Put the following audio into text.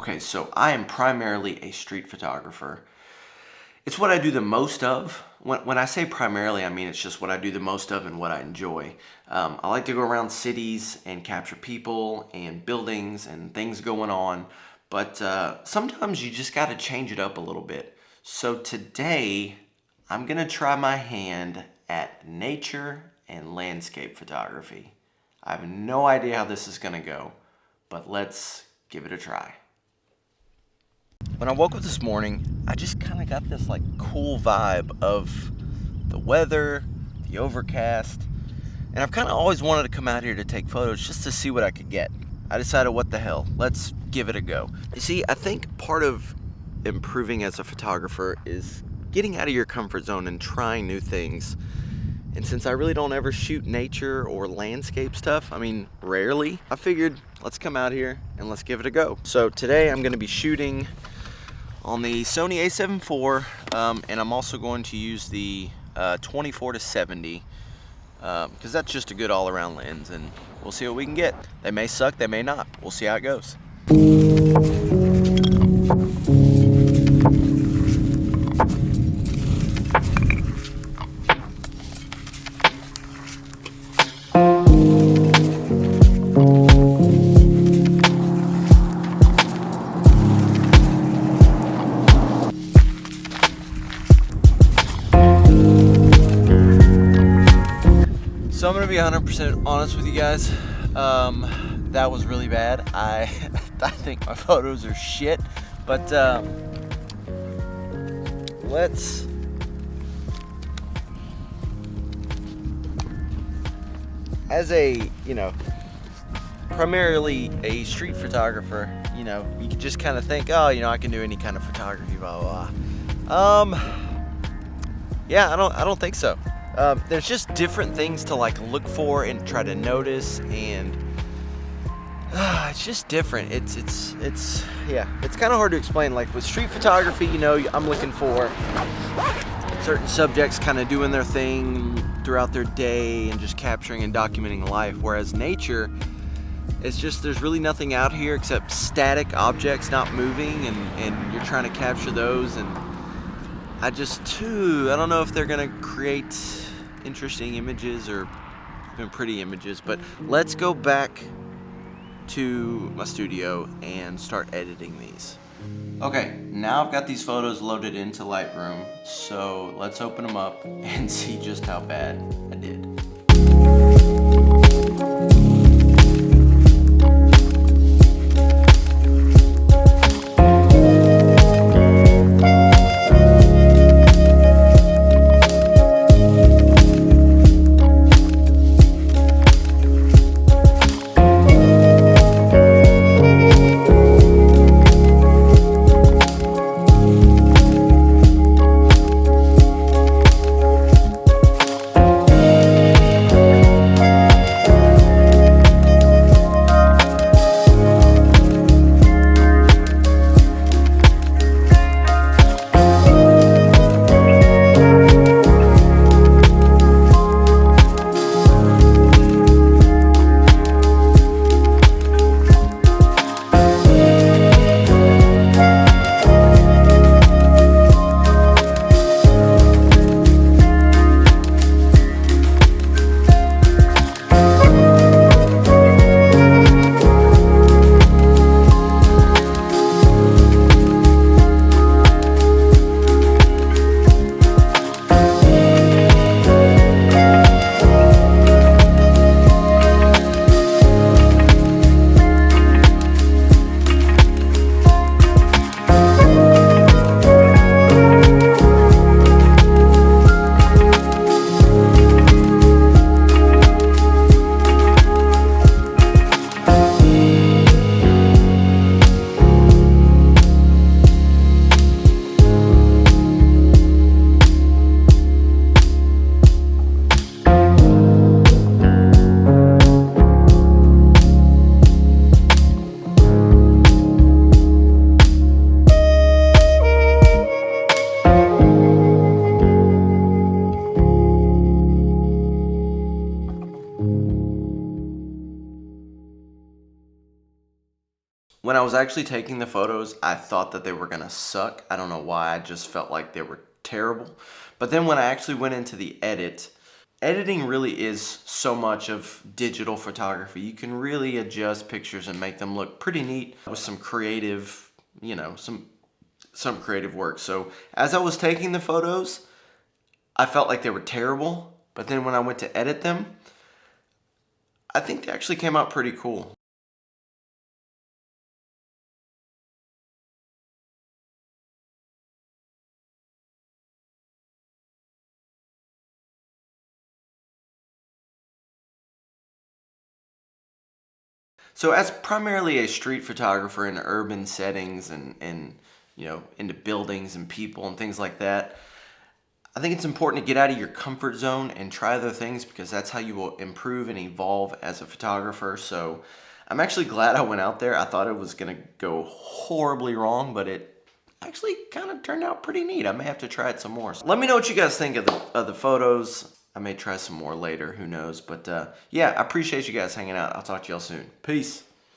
Okay, so I am primarily a street photographer. It's what I do the most of. When I say primarily, I mean it's just what I do the most of and what I enjoy. I like to go around cities and capture people and buildings and things going on, but sometimes you just got to change it up a little bit. So today, I'm gonna try my hand at nature and landscape photography. I have no idea how this is gonna go, but let's give it a try. When I woke up this morning, I just kind of got this like cool vibe of the weather, the overcast, and I've kind of always wanted to come out here to take photos just to see what I could get. I decided, what the hell, let's give it a go. You see, I think part of improving as a photographer is getting out of your comfort zone and trying new things. And since I really don't ever shoot nature or landscape stuff, I mean, rarely, I figured let's come out here and let's give it a go. So today I'm gonna be shooting on the Sony a7 IV, and I'm also going to use the 24-70, because that's just a good all-around lens, and we'll see what we can get. They may suck, they may not. We'll see how it goes. So I'm gonna be 100% honest with you guys. That was really bad. I think my photos are shit, but let's as a, primarily a street photographer, you can just kind of think, oh, I can do any kind of photography, blah blah. Yeah, I don't think so. There's just different things to like look for and try to notice, and it's just different. It's kind of hard to explain. Like with street photography, I'm looking for certain subjects kind of doing their thing throughout their day and just capturing and documenting life. Whereas nature, it's just there's really nothing out here except static objects not moving, and you're trying to capture those. And I don't know if they're gonna create interesting images or even pretty images, but let's go back to my studio and start editing these. Okay, now I've got these photos loaded into Lightroom, so let's open them up and see just how bad I did. When I was actually taking the photos, I thought that they were gonna suck. I don't know why, I just felt like they were terrible. But then when I actually went into the editing really is so much of digital photography. You can really adjust pictures and make them look pretty neat with some creative, some creative work. So as I was taking the photos, I felt like they were terrible, but then when I went to edit them, I think they actually came out pretty cool. So as primarily a street photographer in urban settings and into buildings and people and things like that, I think it's important to get out of your comfort zone and try other things because that's how you will improve and evolve as a photographer. So I'm actually glad I went out there. I thought it was going to go horribly wrong, but it actually kind of turned out pretty neat. I may have to try it some more. So let me know what you guys think of the photos. I may try some more later, who knows. But yeah, I appreciate you guys hanging out. I'll talk to y'all soon. Peace.